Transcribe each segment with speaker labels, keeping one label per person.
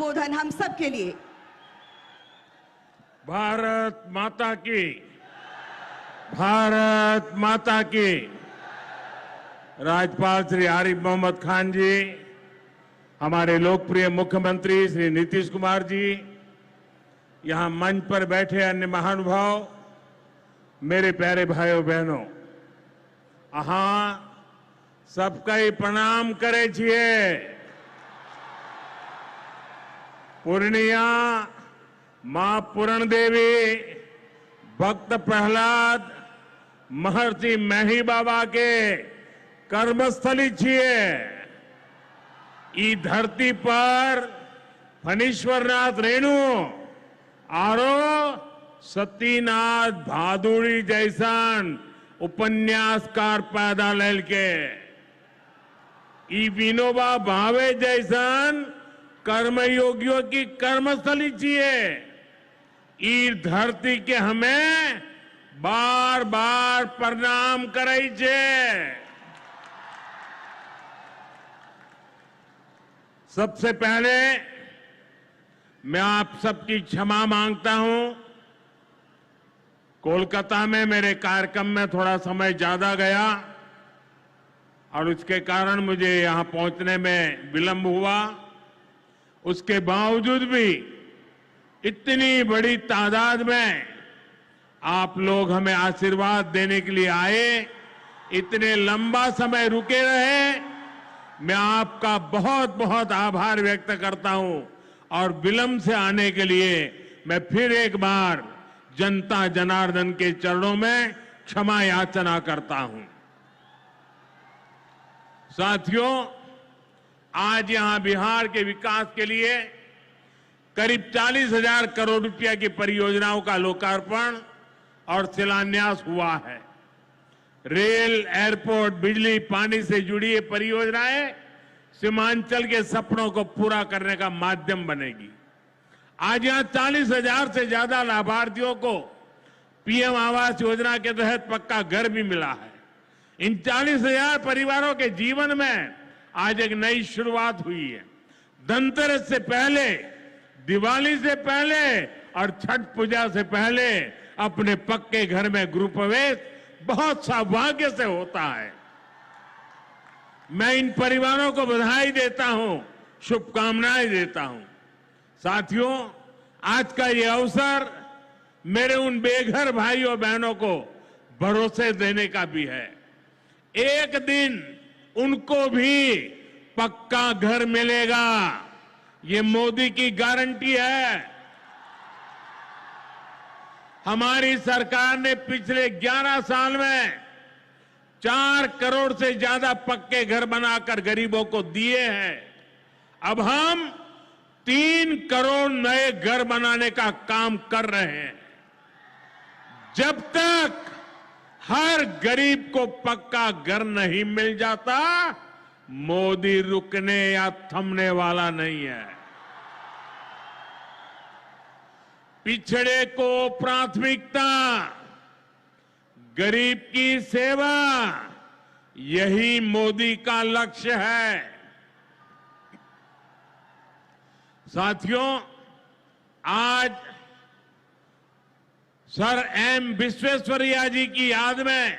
Speaker 1: संबोधन हम सब के लिए।
Speaker 2: भारत माता की, भारत माता की। राज्यपाल श्री आरिफ मोहम्मद खान जी, हमारे लोकप्रिय मुख्यमंत्री श्री नीतीश कुमार जी, यहां मंच पर बैठे अन्य महानुभाव, मेरे प्यारे भाइयों बहनों, सबका ही प्रणाम करे छिए। पूर्णिया मां पूरण देवी, भक्त प्रहलाद, महर्षि मेही बाबा के कर्मस्थली छिए। ई धरती पर फणीश्वरनाथ रेणु आरो सतीनाथ भादुड़ी जैसन उपन्यासकार पैदा लेल के, ई विनोबा भावे जैसन कर्मयोगियों की कर्मस्थली छिए। ई धरती के हमें बार बार प्रणाम करे छे। सबसे पहले मैं आप सबकी क्षमा मांगता हूं। कोलकाता में मेरे कार्यक्रम में थोड़ा समय ज्यादा गया और उसके कारण मुझे यहां पहुंचने में विलंब हुआ। उसके बावजूद भी इतनी बड़ी तादाद में आप लोग हमें आशीर्वाद देने के लिए आए, इतने लंबा समय रुके रहे, मैं आपका बहुत बहुत आभार व्यक्त करता हूं। और विलंब से आने के लिए मैं फिर एक बार जनता जनार्दन के चरणों में क्षमा याचना करता हूं। साथियों, आज यहां बिहार के विकास के लिए करीब 40,000 करोड़ रुपया की परियोजनाओं का लोकार्पण और शिलान्यास हुआ है। रेल, एयरपोर्ट, बिजली, पानी से जुड़ी ये परियोजनाएं सीमांचल के सपनों को पूरा करने का माध्यम बनेगी। आज यहां 40,000 से ज्यादा लाभार्थियों को पीएम आवास योजना के तहत पक्का घर भी मिला है। इन 40,000 परिवारों के जीवन में आज एक नई शुरुआत हुई है। धनतेरस से पहले, दिवाली से पहले और छठ पूजा से पहले अपने पक्के घर में गृह प्रवेश बहुत सौभाग्य से होता है। मैं इन परिवारों को बधाई देता हूं, शुभकामनाएं देता हूं। साथियों, आज का ये अवसर मेरे उन बेघर भाइयों बहनों को भरोसे देने का भी है। एक दिन उनको भी पक्का घर मिलेगा, ये मोदी की गारंटी है। हमारी सरकार ने पिछले 11 साल में 4 करोड़ से ज्यादा पक्के घर बनाकर गरीबों को दिए हैं। अब हम 3 करोड़ नए घर बनाने का काम कर रहे हैं। जब तक हर गरीब को पक्का घर नहीं मिल जाता, मोदी रुकने या थमने वाला नहीं है। पिछड़े को प्राथमिकता, गरीब की सेवा, यही मोदी का लक्ष्य है। साथियों, आज सर एम विश्वेश्वरैया जी की याद में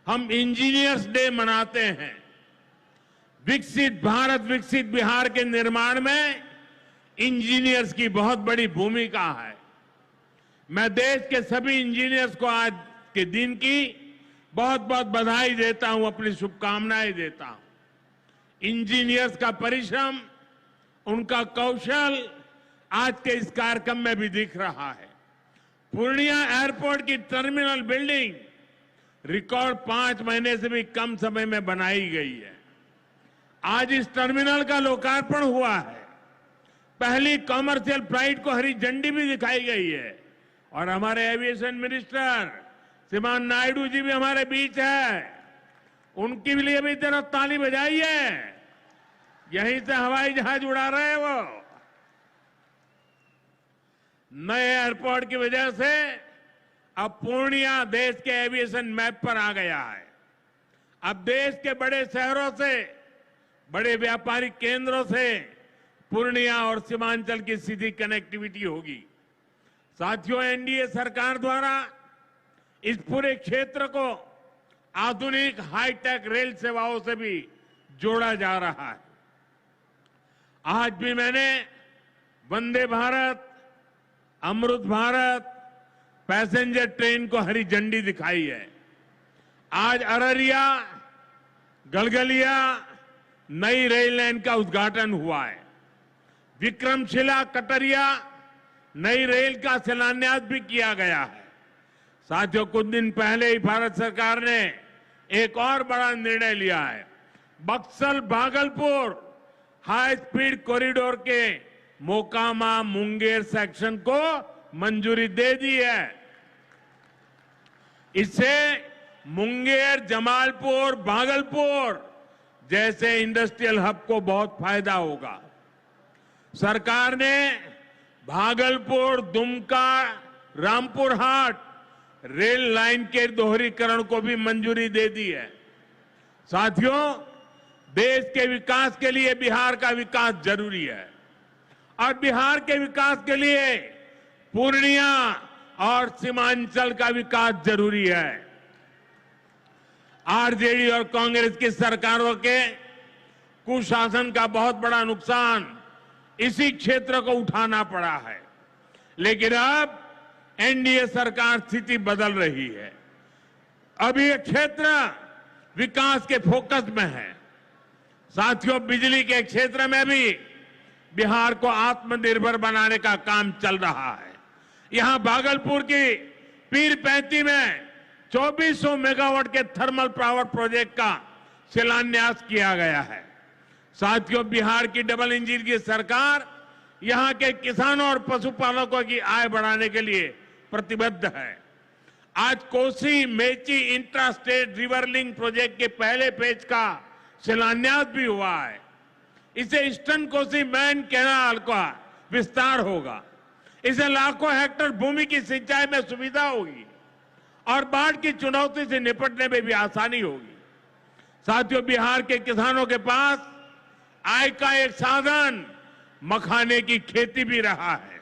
Speaker 2: हम इंजीनियर्स डे मनाते हैं। विकसित भारत, विकसित बिहार के निर्माण में इंजीनियर्स की बहुत बड़ी भूमिका है। मैं देश के सभी इंजीनियर्स को आज के दिन की बहुत बहुत बधाई देता हूं, अपनी शुभकामनाएं देता हूं। इंजीनियर्स का परिश्रम, उनका कौशल आज के इस कार्यक्रम में भी दिख रहा है। पूर्णिया एयरपोर्ट की टर्मिनल बिल्डिंग रिकॉर्ड 5 महीने से भी कम समय में बनाई गई है। आज इस टर्मिनल का लोकार्पण हुआ है। पहली कॉमर्शियल फ्लाइट को हरी झंडी भी दिखाई गई है। और हमारे एविएशन मिनिस्टर श्रीमान नायडू जी भी हमारे बीच है, उनके लिए भी जरा ताली बजाइए। यहीं से हवाई जहाज उड़ा रहे हैं वो। नए एयरपोर्ट की वजह से अब पूर्णिया देश के एविएशन मैप पर आ गया है। अब देश के बड़े शहरों से, बड़े व्यापारिक केंद्रों से पूर्णिया और सीमांचल की सीधी कनेक्टिविटी होगी। साथियों, एनडीए सरकार द्वारा इस पूरे क्षेत्र को आधुनिक हाईटेक रेल सेवाओं से भी जोड़ा जा रहा है। आज भी मैंने वंदे भारत, अमृत भारत पैसेंजर ट्रेन को हरी झंडी दिखाई है। आज अररिया गलगलिया नई रेल लाइन का उद्घाटन हुआ है। विक्रमशिला कटरिया नई रेल का शिलान्यास भी किया गया है। साथियों, कुछ दिन पहले ही भारत सरकार ने एक और बड़ा निर्णय लिया है। Buxar Bhagalpur high speed corridor के मोकामा मुंगेर सेक्शन को मंजूरी दे दी है। इससे मुंगेर, जमालपुर, भागलपुर जैसे इंडस्ट्रियल हब को बहुत फायदा होगा। सरकार ने भागलपुर, दुमका, रामपुर हाट रेल लाइन के दोहरीकरण को भी मंजूरी दे दी है। साथियों, देश के विकास के लिए बिहार का विकास जरूरी है और बिहार के विकास के लिए पूर्णिया और सीमांचल का विकास जरूरी है। आरजेडी और कांग्रेस की सरकारों के कुशासन का बहुत बड़ा नुकसान इसी क्षेत्र को उठाना पड़ा है, लेकिन अब एनडीए सरकार स्थिति बदल रही है। अब ये क्षेत्र विकास के फोकस में है। साथियों, बिजली के क्षेत्र में भी बिहार को आत्मनिर्भर बनाने का काम चल रहा है। यहां भागलपुर की पीरपैंती में 2400 मेगावाट के थर्मल पावर प्रोजेक्ट का शिलान्यास किया गया है। साथियों, बिहार की डबल इंजन की सरकार यहां के किसानों और पशुपालकों की आय बढ़ाने के लिए प्रतिबद्ध है। आज Kosi Mechi intra state river link project के पहले फेज का शिलान्यास भी हुआ है। इसे ईस्टर्न कोसी मेन कैनाल का विस्तार होगा। इसे लाखों हेक्टेयर भूमि की सिंचाई में सुविधा होगी और बाढ़ की चुनौती से निपटने में भी आसानी होगी। साथियों, बिहार के किसानों के पास आय का एक साधन मखाने की खेती भी रहा है,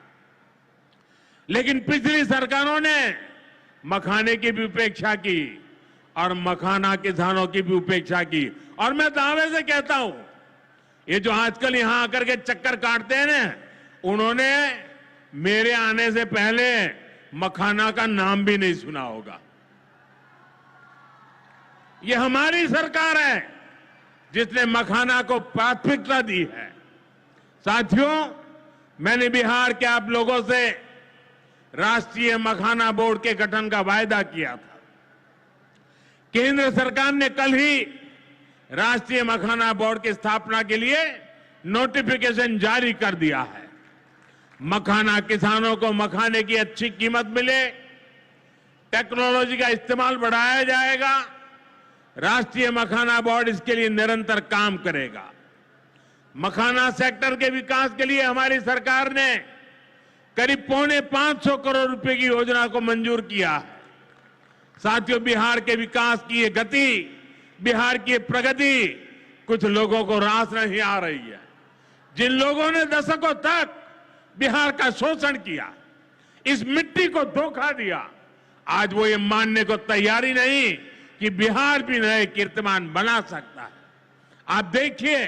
Speaker 2: लेकिन पिछली सरकारों ने मखाने की भी उपेक्षा की और मखाना किसानों की भी उपेक्षा की। और मैं दावे से कहता हूं, ये जो आजकल यहां आकर के चक्कर काटते हैं ना, उन्होंने मेरे आने से पहले मखाना का नाम भी नहीं सुना होगा। ये हमारी सरकार है जिसने मखाना को प्राथमिकता दी है। साथियों, मैंने बिहार के आप लोगों से राष्ट्रीय मखाना बोर्ड के गठन का वायदा किया था। केंद्र सरकार ने कल ही राष्ट्रीय मखाना बोर्ड की स्थापना के लिए नोटिफिकेशन जारी कर दिया है। मखाना किसानों को मखाने की अच्छी कीमत मिले, टेक्नोलॉजी का इस्तेमाल बढ़ाया जाएगा। राष्ट्रीय मखाना बोर्ड इसके लिए निरंतर काम करेगा। मखाना सेक्टर के विकास के लिए हमारी सरकार ने करीब 550 करोड़ रुपए की योजना को मंजूर किया है। साथियों, बिहार के विकास की ये गति, बिहार की ये प्रगति कुछ लोगों को रास नहीं आ रही है। जिन लोगों ने दशकों तक बिहार का शोषण किया, इस मिट्टी को धोखा दिया, आज वो ये मानने को तैयारी नहीं कि बिहार भी नए कीर्तिमान बना सकता है। आप देखिए,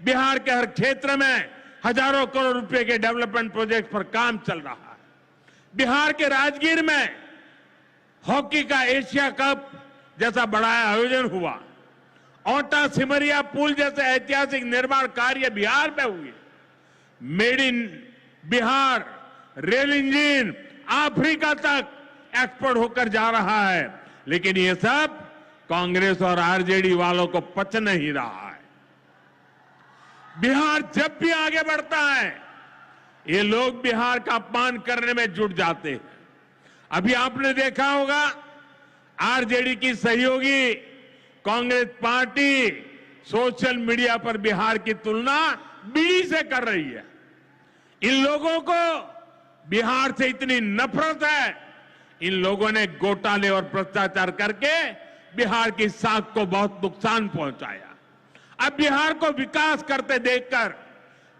Speaker 2: बिहार के हर क्षेत्र में हजारों करोड़ रुपए के डेवलपमेंट प्रोजेक्ट पर काम चल रहा है। बिहार के राजगीर में हॉकी का एशिया कप जैसा बड़ा आयोजन हुआ। ओटा सिमरिया पुल जैसे ऐतिहासिक निर्माण कार्य बिहार में हुए। Made in Bihar rail engine Africa तक एक्सपोर्ट होकर जा रहा है, लेकिन ये सब कांग्रेस और आरजेडी वालों को पच नहीं रहा है। बिहार जब भी आगे बढ़ता है, ये लोग बिहार का अपमान करने में जुट जाते हैं। अभी आपने देखा होगा, आरजेडी की सहयोगी कांग्रेस पार्टी सोशल मीडिया पर बिहार की तुलना बीड़ी से कर रही है। इन लोगों को बिहार से इतनी नफरत है, इन लोगों ने घोटाले और भ्रष्टाचार करके बिहार की साख को बहुत नुकसान पहुंचाया। अब बिहार को विकास करते देखकर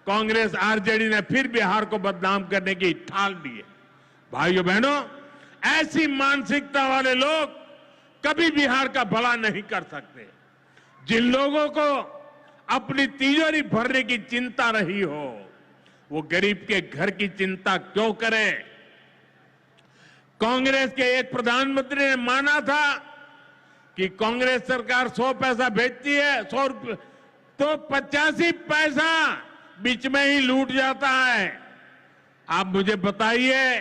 Speaker 2: कांग्रेस आरजेडी ने फिर बिहार को बदनाम करने की ठान ली है। भाइयों बहनों, ऐसी मानसिकता वाले लोग कभी बिहार का भला नहीं कर सकते। जिन लोगों को अपनी तिजोरी भरने की चिंता रही हो, वो गरीब के घर की चिंता क्यों करें? कांग्रेस के एक प्रधानमंत्री ने माना था कि कांग्रेस सरकार 100 पैसा भेजती है, 100 रुपये तो 85 पैसा बीच में ही लूट जाता है। आप मुझे बताइए,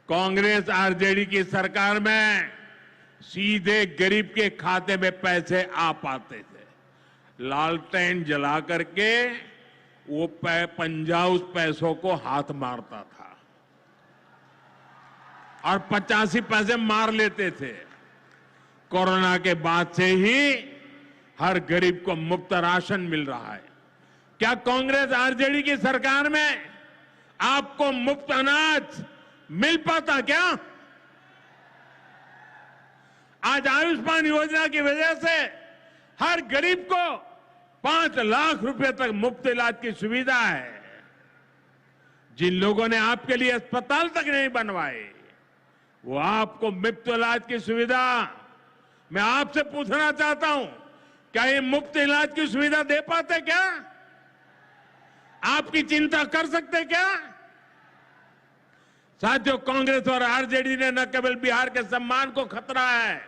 Speaker 2: कांग्रेस आरजेडी की सरकार में सीधे गरीब के खाते में पैसे आ पाते थे। लालटेन जला करके वो पंजा उस पैसों को हाथ मारता था और 85 पैसे मार लेते थे। कोरोना के बाद से ही हर गरीब को मुफ्त राशन मिल रहा है। क्या कांग्रेस आरजेडी की सरकार में आपको मुफ्त अनाज मिल पाता क्या? आज आयुष्मान योजना की वजह से हर गरीब को 5 लाख रुपए तक मुफ्त इलाज की सुविधा है। जिन लोगों ने आपके लिए अस्पताल तक नहीं बनवाए, वो आपको मुफ्त इलाज की सुविधा, मैं आपसे पूछना चाहता हूं, क्या ये मुफ्त इलाज की सुविधा दे पाते क्या? आपकी चिंता कर सकते क्या? साथियों, कांग्रेस और आरजेडी ने न केवल बिहार के सम्मान को खतरा है,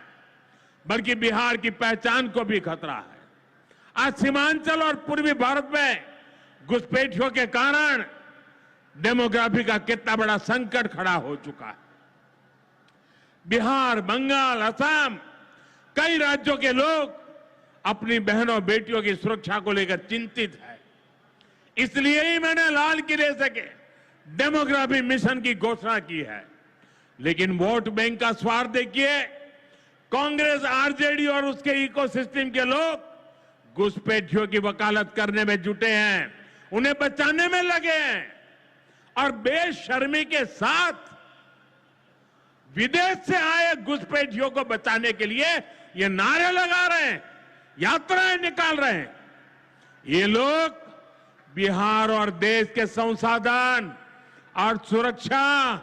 Speaker 2: बल्कि बिहार की पहचान को भी खतरा है। आज सीमांचल और पूर्वी भारत में घुसपैठियों के कारण डेमोग्राफी का कितना बड़ा संकट खड़ा हो चुका है। बिहार, बंगाल, असम, कई राज्यों के लोग अपनी बहनों बेटियों की सुरक्षा को लेकर चिंतित है। इसलिए ही मैंने लाल किले से के डेमोग्राफी मिशन की घोषणा की है। लेकिन वोट बैंक का स्वार्थ देखिए, कांग्रेस, आरजेडी और उसके इकोसिस्टम के लोग घुसपैठियों की वकालत करने में जुटे हैं, उन्हें बचाने में लगे हैं और बेशर्मी के साथ विदेश से आए घुसपैठियों को बचाने के लिए ये नारे लगा रहे हैं, यात्राएं निकाल रहे हैं। ये लोग बिहार और देश के संसाधन और सुरक्षा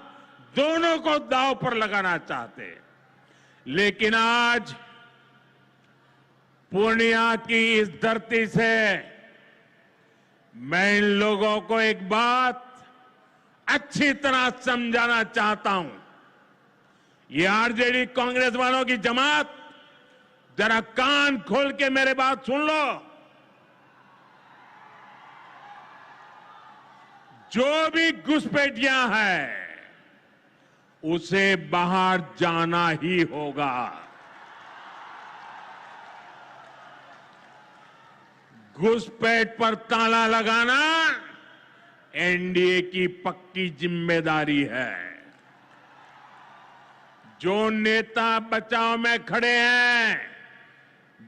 Speaker 2: दोनों को दांव पर लगाना चाहते हैं। लेकिन आज पूर्णिया की इस धरती से मैं इन लोगों को एक बात अच्छी तरह समझाना चाहता हूं। ये आरजेडी कांग्रेस वालों की जमात, जरा कान खोल के मेरे बात सुन लो। जो भी घुसपैठिया है उसे बाहर जाना ही होगा। घुसपैठ पर ताला लगाना एनडीए की पक्की जिम्मेदारी है। जो नेता बचाव में खड़े हैं,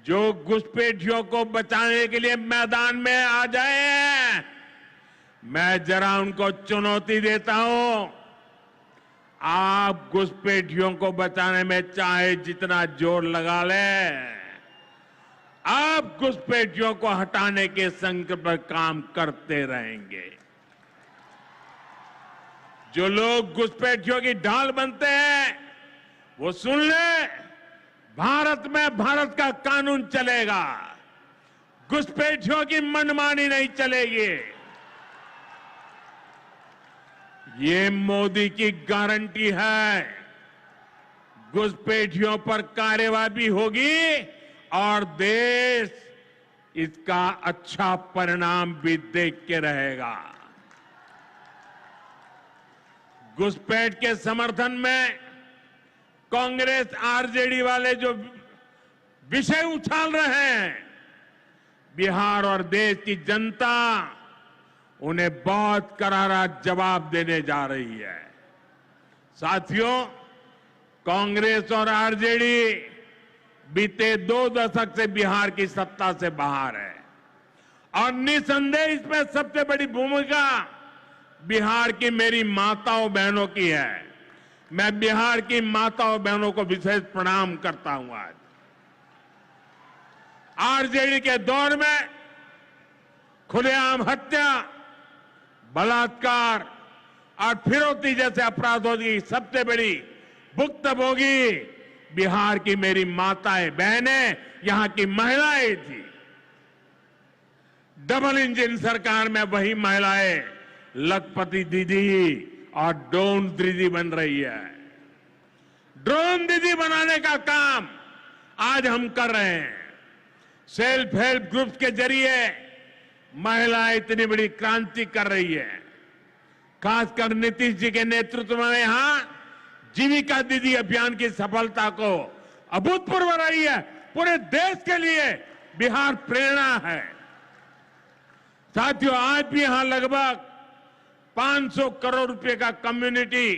Speaker 2: जो घुसपैठियों को बचाने के लिए मैदान में आ जाए, मैं जरा उनको चुनौती देता हूं, आप घुसपैठियों को बचाने में चाहे जितना जोर लगा लें, आप घुसपैठियों को हटाने के संकल्प पर काम करते रहेंगे। जो लोग घुसपैठियों की ढाल बनते हैं, वो सुन ले, भारत में भारत का कानून चलेगा, घुसपैठियों की मनमानी नहीं चलेगी। ये मोदी की गारंटी है। घुसपैठियों पर कार्रवाई होगी और देश इसका अच्छा परिणाम भी देख के रहेगा। घुसपैठ के समर्थन में कांग्रेस आरजेडी वाले जो विषय उछाल रहे हैं, बिहार और देश की जनता उन्हें बहुत करारा जवाब देने जा रही है। साथियों, कांग्रेस और आरजेडी बीते 2 दशक से बिहार की सत्ता से बाहर है और निसंदेह इसमें सबसे बड़ी भूमिका बिहार की मेरी माताओं बहनों की है। मैं बिहार की माताओं बहनों को विशेष प्रणाम करता हूं। आज आरजेडी के दौर में खुलेआम हत्या, बलात्कार और फिरौती जैसे अपराधों की सबसे बड़ी भुक्तभोगी बिहार की मेरी माताएं, बहनें, यहां की महिलाएं थी। डबल इंजन सरकार में वही महिलाएं लखपति दीदी और ड्रोन दीदी बन रही है। ड्रोन दीदी बनाने का काम आज हम कर रहे हैं। सेल्फ हेल्प ग्रुप्स के जरिए महिलाएं इतनी बड़ी क्रांति कर रही है। खासकर नीतीश जी के नेतृत्व में यहां जीविका दीदी अभियान की सफलता को अभूतपूर्व रही है। पूरे देश के लिए बिहार प्रेरणा है। साथियों, आज भी यहां लगभग 500 करोड़ रुपए का कम्युनिटी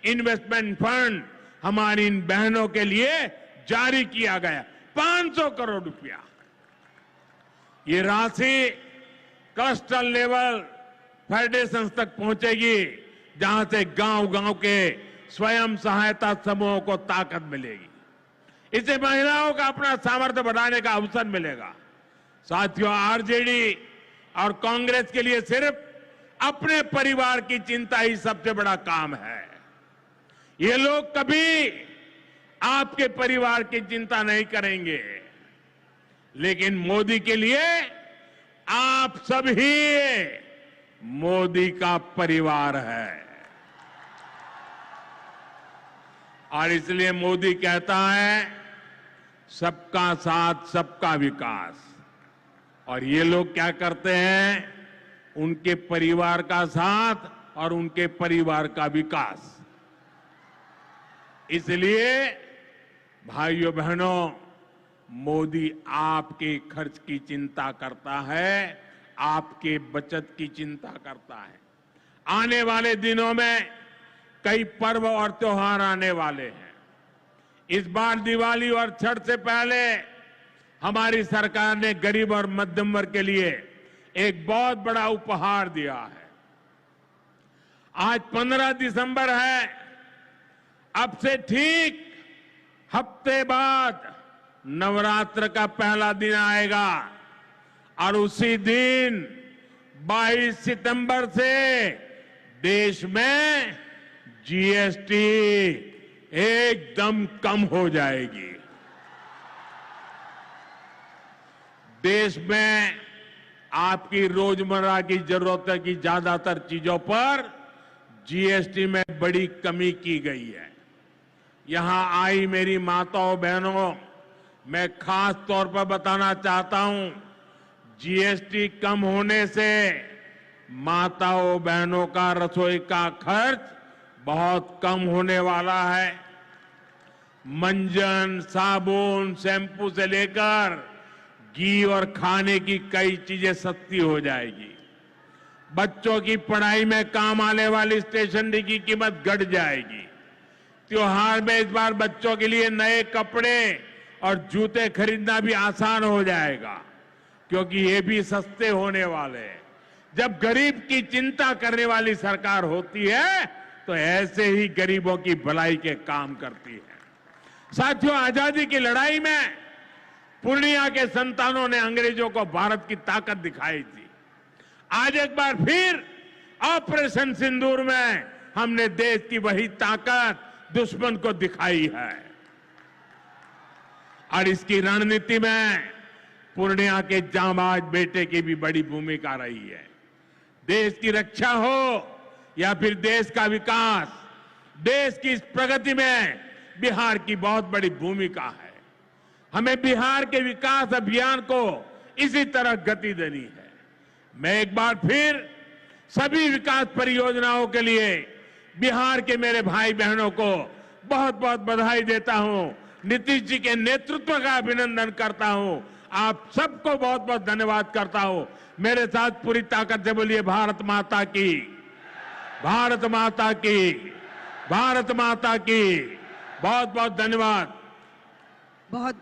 Speaker 2: इन्वेस्टमेंट फंड हमारी इन बहनों के लिए जारी किया गया। 500 करोड़ रुपया। ये राशि क्लस्टर लेवल फेडरेशन तक पहुंचेगी, जहां से गांव-गांव के स्वयं सहायता समूहों को ताकत मिलेगी। इससे महिलाओं का अपना सामर्थ्य बढ़ाने का अवसर मिलेगा। साथियों, आरजेडी और कांग्रेस के लिए सिर्फ अपने परिवार की चिंता ही सबसे बड़ा काम है। ये लोग कभी आपके परिवार की चिंता नहीं करेंगे, लेकिन मोदी के लिए आप सभी मोदी का परिवार है। और इसलिए मोदी कहता है, सबका साथ सबका विकास। और ये लोग क्या करते हैं? उनके परिवार का साथ और उनके परिवार का विकास। इसलिए भाइयों बहनों, मोदी आपके खर्च की चिंता करता है, आपके बचत की चिंता करता है। आने वाले दिनों में कई पर्व और त्योहार आने वाले हैं। इस बार दिवाली और छठ से पहले हमारी सरकार ने गरीब और मध्यम वर्ग के लिए एक बहुत बड़ा उपहार दिया है। आज 15 दिसंबर है। अब से ठीक हफ्ते बाद नवरात्र का पहला दिन आएगा और उसी दिन 22 सितंबर से देश में जीएसटी एकदम कम हो जाएगी। देश में आपकी रोजमर्रा की जरूरत की ज्यादातर चीजों पर जीएसटी में बड़ी कमी की गई है। यहां आई मेरी माताओं बहनों, मैं खास तौर पर बताना चाहता हूं, जीएसटी कम होने से माताओं बहनों का रसोई का खर्च बहुत कम होने वाला है। मंजन, साबुन, शैम्पू से लेकर घी और खाने की कई चीजें सस्ती हो जाएगी। बच्चों की पढ़ाई में काम आने वाली स्टेशनरी की कीमत घट जाएगी। त्योहार में इस बार बच्चों के लिए नए कपड़े और जूते खरीदना भी आसान हो जाएगा, क्योंकि ये भी सस्ते होने वाले हैं। जब गरीब की चिंता करने वाली सरकार होती है, तो ऐसे ही गरीबों की भलाई के काम करती है। साथियों, आजादी की लड़ाई में पूर्णिया के संतानों ने अंग्रेजों को भारत की ताकत दिखाई थी। आज एक बार फिर ऑपरेशन सिंदूर में हमने देश की वही ताकत दुश्मन को दिखाई है। और इसकी रणनीति में पूर्णिया के जांबाज बेटे की भी बड़ी भूमिका रही है। देश की रक्षा हो या फिर देश का विकास, देश की इस प्रगति में बिहार की बहुत बड़ी भूमिका है। हमें बिहार के विकास अभियान को इसी तरह गति देनी है। मैं एक बार फिर सभी विकास परियोजनाओं के लिए बिहार के मेरे भाई बहनों को बहुत बहुत बधाई देता हूं। नीतीश जी के नेतृत्व का अभिनंदन करता हूं। आप सबको बहुत बहुत धन्यवाद करता हूं। मेरे साथ पूरी ताकत से बोलिए, भारत माता की, भारत माता की, भारत माता की। बहुत बहुत धन्यवाद।
Speaker 1: बहुत